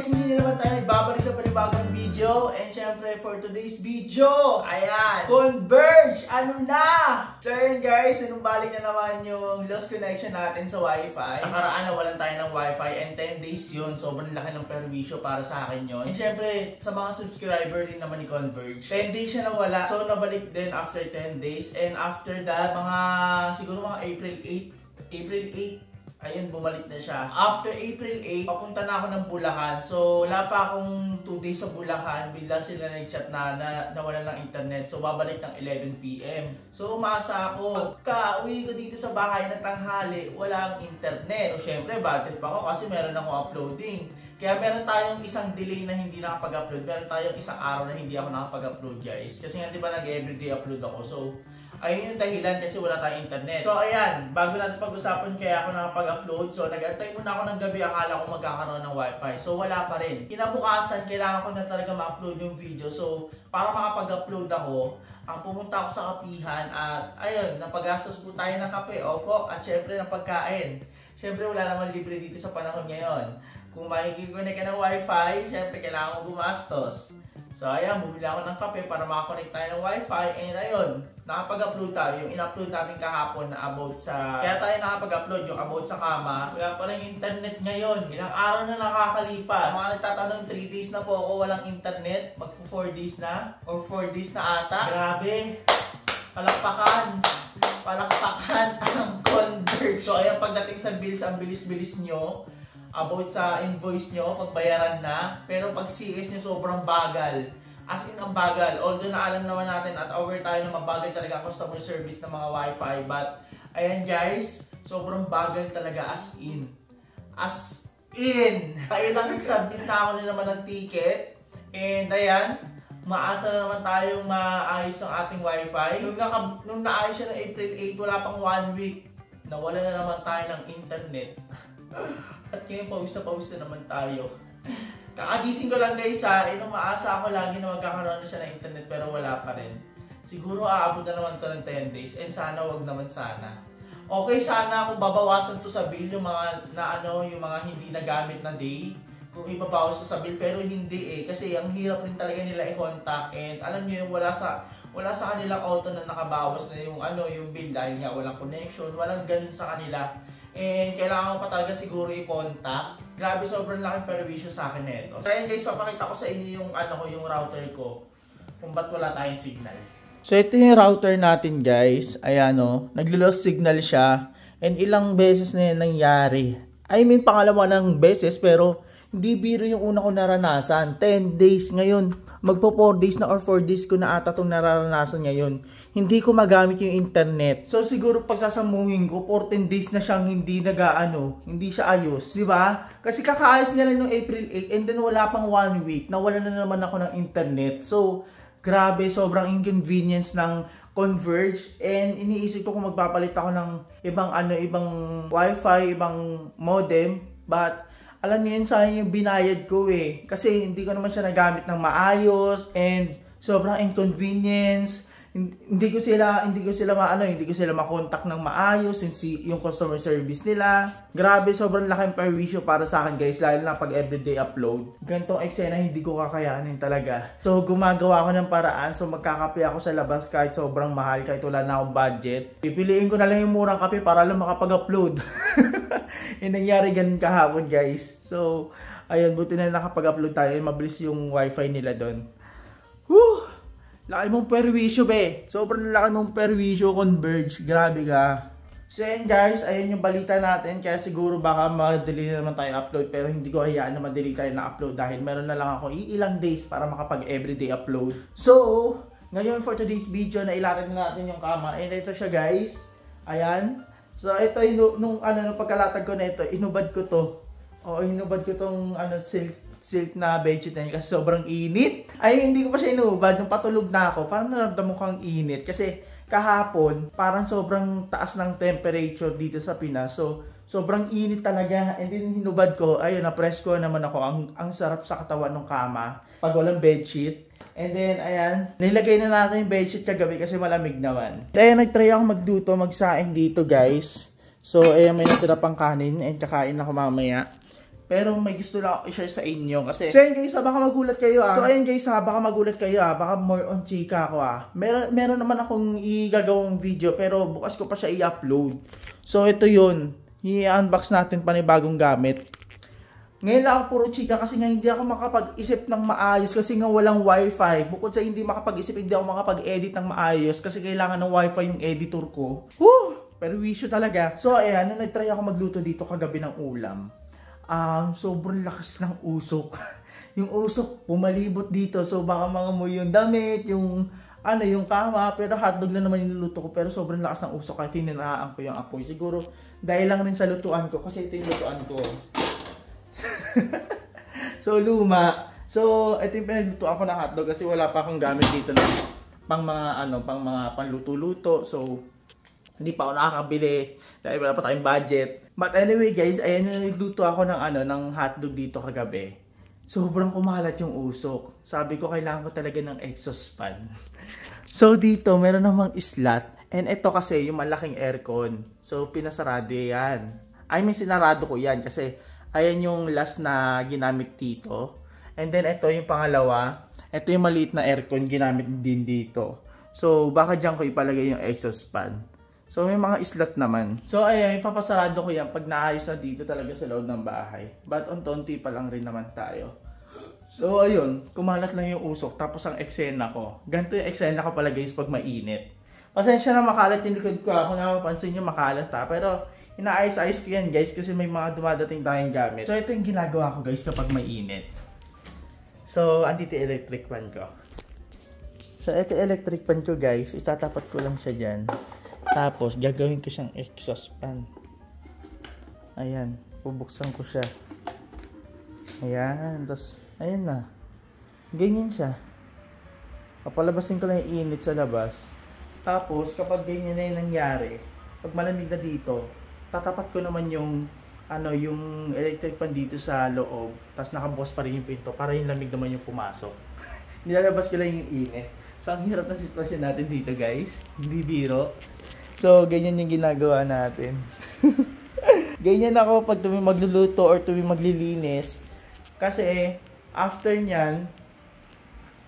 guys, hindi na naman tayo nagbabalik sa panibagong video. And syempre, for today's video, ayan, Converge! Ano na? So yun guys, sinumbalik na naman yung lost connection natin sa Wi-Fi. Nakaraan nawalan tayo ng Wi-Fi and 10 days yun. Sobrang laki ng perwisyo para sa akin yun. And syempre, sa mga subscriber din naman ni Converge, 10 days siya nawala. So nabalik din after 10 days. And after that, siguro mga April 8, ayun, bumalik na siya. After April 8, papunta na ako ng Bulacan. So, wala pa akong 2 days sa Bulacan. Bigla sila nag-chat na nawalan ng internet. So, babalik ng 11 PM. So, umasa ako. Pagka uwi ko dito sa bahay na tanghali, walang internet. So, syempre, bad trip ako kasi meron akong uploading. Kaya meron tayong isang delay na hindi nakapag-upload. Meron tayong isang araw na hindi ako nakapag-upload, guys. Kasi nga, di ba, nag-everyday upload ako. So, ayun yung dahilan kasi wala tayong internet. So ayan, bago natin pag-usapan kaya ako nakapag-upload. So nag-antay muna ako ng gabi, akala ko magkakaroon ng wifi. So wala pa rin. Kinabukasan, kailangan ko na talaga ma-upload yung video. So para makapag-upload ako, ang pumunta ako sa kapihan at ayun, napagastos po tayo ng kape. Opo, at syempre ng pagkain. Syempre wala naman libre dito sa panahon ngayon. Kung makikiconnect ka ng wifi, syempre kailangan mo gumastos. So ayan, bumili ako ng kape para makakonect tayo ng wifi. And ayun, nakapag-upload tayo. Yung in-upload natin kahapon na about sa... Kaya tayo nakapag-upload yung about sa kama. Wala pa rin internet ngayon. Ilang araw na nakakalipas. Mga nagtatanong, 3 days na po ako walang internet. Magpo 4 days na. Or 4 days na ata. Grabe. Palakpakan. Palakpakan ang Converge. So ayan, pagdating sa bills, ang bilis-bilis nyo. About sa invoice nyo, pagbayaran na. Pero pag CS nyo, sobrang bagal. As in, ang bagal. Although na alam naman natin at aware tayo na mabagal talaga customer service ng mga wifi. But, ayan guys, sobrang bagal talaga as in. As in! Tayo lang nagsubmit na ako na naman ng ticket. And ayan, maasa na naman tayong maayos ng ating wifi. Nung naayos siya ng April 8, wala pang 1 week. Nawala na naman tayo ng internet. At ngayon pawis na naman tayo. Kakagising ko lang guys ha, nung maasa ako lagi na magkakaroon na siya ng internet pero wala pa rin. Siguro aabot na naman to ng 10 days and sana wag naman sana. Okay, sana kung babawasan to sa bill yung mga yung mga hindi nagamit na day. Kung ibabawas to sa bill pero hindi kasi ang hirap rin talaga nila i-contact and alam niyo yung wala sa kanilang auto na nakabawas na yung bill dahil nga walang connection, walang ganun sa kanila. And kailangan ko pa talaga siguro i-contact. Grabe, sobrang laking perwisyo sa akin nito. So ayan guys, papakita ko sa inyo yung yung router ko. Kung ba't wala tayong signal. So ito yung router natin guys. Ayan naglo-lost signal siya. And ilang beses na yun nangyari. I mean, pangalawang beses pero hindi biro yung una ko naranasan. 10 days ngayon. Magpo 4 days na or 4 days ko na ata itong nararanasan ngayon. Hindi ko magamit yung internet. So siguro pagsasamuhin ko, 14 days na siyang hindi hindi siya ayos. Diba? Kasi kakaayos niya lang noong April 8 and then wala pang 1 week. Nawala na naman ako ng internet. So grabe, sobrang inconvenience ng Converge. And iniisip ko kung magpapalit ako ng ibang wifi, ibang modem. But alam niyo yun, sayang yung binayad ko kasi hindi ko naman siya nagamit ng maayos and sobrang inconvenience. Hindi ko sila makontak ng maayos yung customer service nila. Grabe, sobrang laking perwisyo para sa akin guys, lalo na pag everyday upload. Ganitong eksena hindi ko kakayanin talaga. So gumagawa ako ng paraan, so magkakape ako sa labas kahit sobrang mahal, kahit wala na akong budget. Pipiliin ko na lang yung murang kape para lang makapag-upload. Yung nangyari ganun kahapon guys. So ayun, buti na nakapag-upload tayo, mabilis yung wifi nila doon. Whew! Laki mong perwisyo sobrang laki mong perwisyo, Converge. Grabe ka. So yan guys, ayun yung balita natin. Kaya siguro baka madali na naman tayo upload. Pero hindi ko hayaan na madali tayo na upload dahil meron na lang ako ilang days para makapag everyday upload. So ngayon for today's video, nailatag na natin yung kama. And ito siya guys. Ayan. So ito nung pagkalatag ko na ito, inubad ko to. Inubad ko tong silk na bedsheet na yun kasi sobrang init. Ay, hindi ko pa siya inubad. Nung patulog na ako, parang naramdaman ko ang init. Kasi kahapon, parang sobrang taas ng temperature dito sa Pinas. So, sobrang init talaga. And then, hinubad ko. Ayun, na-press ko naman ako. Ang sarap sa katawan ng kama. Pag walang bedsheet. And then, ayan. Nilagay na natin yung bedsheet kagabi kasi malamig naman. Kaya nag-try ako magluto, magsaing dito guys. So, ayan, may natira pang kanin. And kakain ako mamaya. Pero may gusto lang ako i-share sa inyo kasi. So ayun guys, baka magulat kayo ah. Baka magulat kayo ah. Baka more on chika ako ah. Meron naman akong igagawang video pero bukas ko pa siya i-upload. So ito yun. I-unbox natin panibagong gamit. Ngayon lang ako puro chika kasi nga hindi ako makapag-isip ng maayos kasi nga walang wifi. Bukod sa hindi makapag-isip, hindi ako makapag-edit ng maayos kasi kailangan ng wifi yung editor ko. Pero wisyo talaga. So ayan, nag-try ako magluto dito kagabi ng ulam. Sobrang lakas ng usok. Yung usok pumalibot dito. So baka mangamoy yung damit, yung kama. Pero hotdog na naman yung niluto ko. Pero sobrang lakas ng usok kahit tiniraan ko yung apoy. Siguro dahil lang rin sa lutuan ko kasi ito yung lutuan ko. So luma. So ito yung pinaglutuan ko na hotdog kasi wala pa akong gamit dito na pang mga panluto-luto. So hindi pa ako nakakabili dahil wala pa tayong budget. But anyway guys, ayan na nagluto ako ng hotdog dito kagabi. Sobrang kumalat yung usok. Sabi ko kailangan ko talaga ng exhaust fan. So dito meron namang slot. And ito kasi yung malaking aircon. So pinasarado yan. Sinarado ko yan kasi ayan yung last na ginamit dito. And then ito yung pangalawa. Ito yung maliit na aircon ginamit din dito. So baka dyan ko ipalagay yung exhaust fan. So may mga slot naman. So ayan, ipapasarado ko yan pag naayos na dito talaga sa loob ng bahay. But unti-unti pa lang rin naman tayo. So ayun, kumalat lang yung usok tapos ang eksena ko. Ganito yung eksena ko pala guys pag mainit. Pasensya na makalat yung likod ko. Kung napapansin nyo makalat ha. Pero inaayos-ayos ko yan guys kasi may mga dumadating tayong gamit. So ito yung ginagawa ko guys kapag mainit. So andito yung electric fan ko. So ito electric fan ko guys. Itatapat ko lang siya dyan. Tapos, gagawin ko siyang exhaust fan. Ayan. Bubuksan ko siya. Ayan. Tapos, ayan na. Ganyan siya. Papalabasin ko lang yung init sa labas. Tapos, kapag ganyan na yung nangyari, pag malamig na dito, tatapat ko naman yung electric fan dito sa loob. Tapos, nakabukas pa rin yung pinto para yung lamig naman yung pumasok. Nilalabas ko lang yung init. So, ang hirap na sitwasyon natin dito guys. Hindi biro. So, ganyan yung ginagawa natin. Ganyan ako pag magluluto or maglilinis. Kasi, after nyan,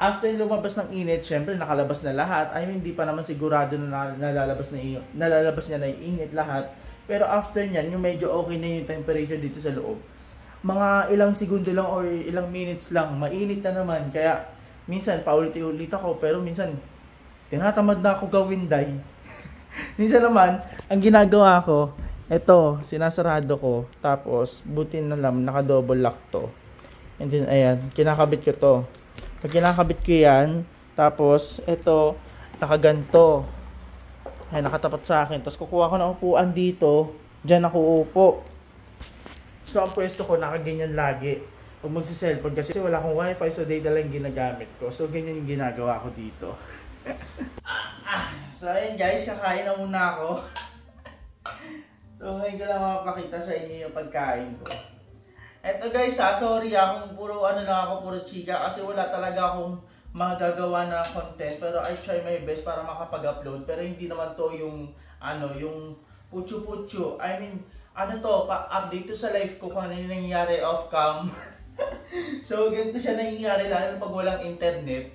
after lumabas ng init, syempre nakalabas na lahat. Hindi pa naman sigurado na nalalabas niya na yung init lahat. Pero after nyan, yung medyo okay na yung temperature dito sa loob. Mga ilang segundo lang or ilang minutes lang, mainit na naman. Kaya, minsan, paulit-ulit ako. Pero minsan, tinatamad na ako gawin day. Minsan naman, ang ginagawa ko, ito, sinasarado ko. Tapos, buti na lang, naka-double lock to. And then, ayan, kinakabit ko to. Pag kinakabit ko yan, tapos, ito, nakaganto. Ayan, nakatapat sa akin. Tapos, kukuha ko ng upuan dito. Diyan ako upo. So, ang pwesto ko, nakaganyan lagi. Pag magsiselfon, kasi wala akong wifi, so data lang ginagamit ko. So, ganyan yung ginagawa ko dito. So ayun guys, kakain na muna ako. So ngayon ko lang mapakita sa inyo yung pagkain ko. Eto guys sorry kung puro puro chika kasi wala talaga akong magagawa na content. Pero I try my best para makapag-upload. Pero hindi naman to yung yung putyo-putyo. Update to sa life ko kung ano yung nangyayari off-cam. So ganito siya nangyayari lalo na pag walang internet.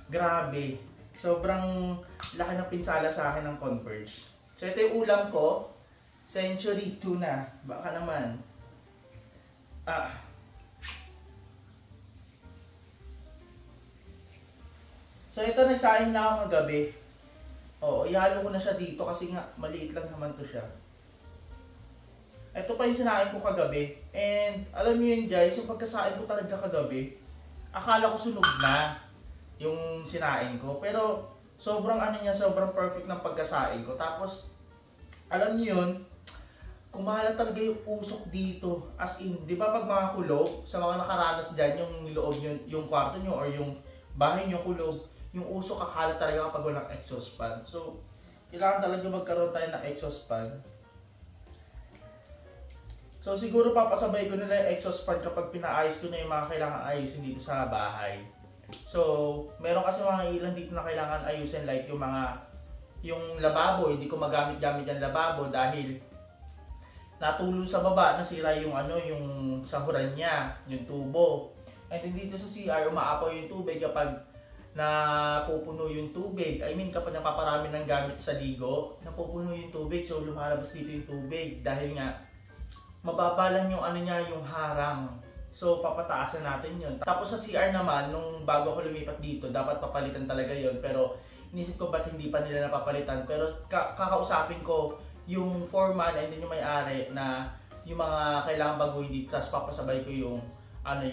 Grabe. Sobrang laki ng pinsala sa akin ng Converge. So ito yung ulam ko. Century tuna. Baka naman. So ito nagsaing na ako kagabi. Oo, ihalo ko na siya dito kasi nga maliit lang naman to siya. Ito pa yung sinain ko kagabi. And alam niyo yun guys, yung pagkasain ko talaga kagabi, akala ko sunog na yung sinain ko. Pero sobrang sobrang perfect ng pagkasain ko. Tapos alam niyo yun, kumalat talaga yung usok dito. As in, di ba pag mga kulog, sa mga nakaranas dyan, yung loob nyo, yung kwarto nyo or yung bahay nyo kulog, yung usok kakalat talaga kapag walang exhaust fan. So, kailangan talaga magkaroon tayo ng exhaust fan. So, siguro papasabay ko nila yung exhaust fan kapag pinaayos ko na yung mga kailangan ayusin dito sa bahay. So, meron kasi mga ilan dito na kailangan ayusin, like yung lababo, hindi ko magamit-gamit yung lababo dahil natulo sa baba, nasira yung yung sahuran niya, yung tubo. And then dito sa CR, umaapaw yung tubig kapag napupuno yung tubig. I mean, kapag napaparami ng gamit sa ligo, napupuno yung tubig, so lumalabas dito yung tubig dahil nga mababa lang yung niya, yung harang. So papataasan natin yun. Tapos sa CR naman, nung bago ako lumipat dito, dapat papalitan talaga yun. Pero inisip ko ba't hindi pa nila napapalitan. Pero kakausapin ko yung foreman and then yung may-ari na yung mga kailangan baguhin dito. Tapos papasabay ko yung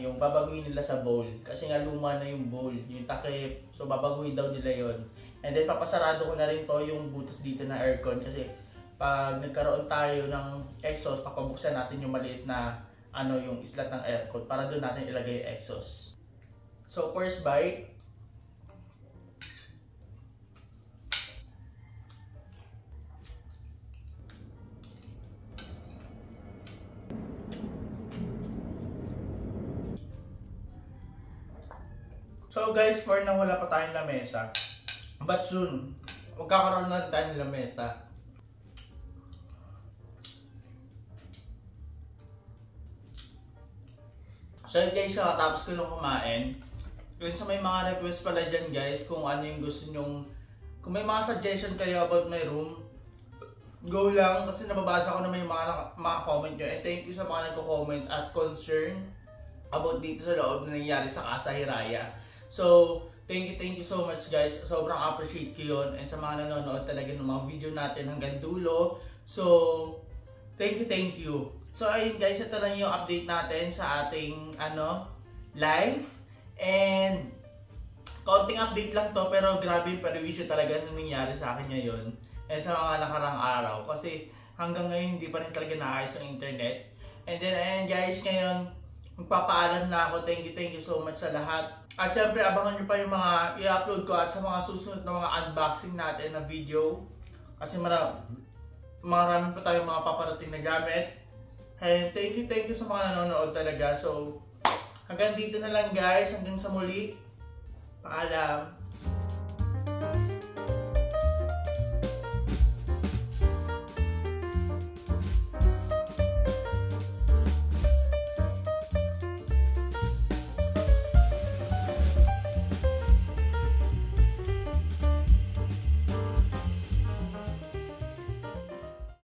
yung babaguhin nila sa bowl. Kasi nga luma na yung bowl, yung takip. So babaguhin daw nila yun. And then papasarado ko na rin to yung butas dito na aircon. Kasi pag nagkaroon tayo ng exhaust, papabuksan natin yung maliit na yung islat ng aircon para doon natin ilagay yung exhaust. So first bite. So guys, for now wala pa tayong lamesa. But soon, magkakaroon na tayo ng lamesa. So guys, tapos ko lang kumain. Kung sa may mga request pala dyan guys, kung ano yung gusto nyong, kung may mga suggestion kayo about my room, go lang kasi nababasa ko na may mga comment nyo. And thank you sa mga nagko-comment at concern about dito sa loob na nangyari sa Casa Hiraya. So, thank you so much guys. Sobrang appreciate ko yun. And sa mga nanonood talaga ng mga video natin hanggang dulo. So, thank you. So ayun guys, ito lang yung update natin sa ating live. And konting update lang to, pero grabe yung perwisyo talaga na nangyari sa akin ngayon. Sa mga nakarang araw. Kasi hanggang ngayon hindi pa rin talaga naayos ang internet. And then ayun guys, ngayon magpapaalam na ako. Thank you so much sa lahat. At syempre abangan nyo pa yung mga i-upload ko at sa mga susunod na mga unboxing natin na video. Kasi marami pa tayong mga paparating na gamit. And thank you sa mga nanonood talaga. So, hanggang dito na lang guys. Hanggang sa muli. Paalam.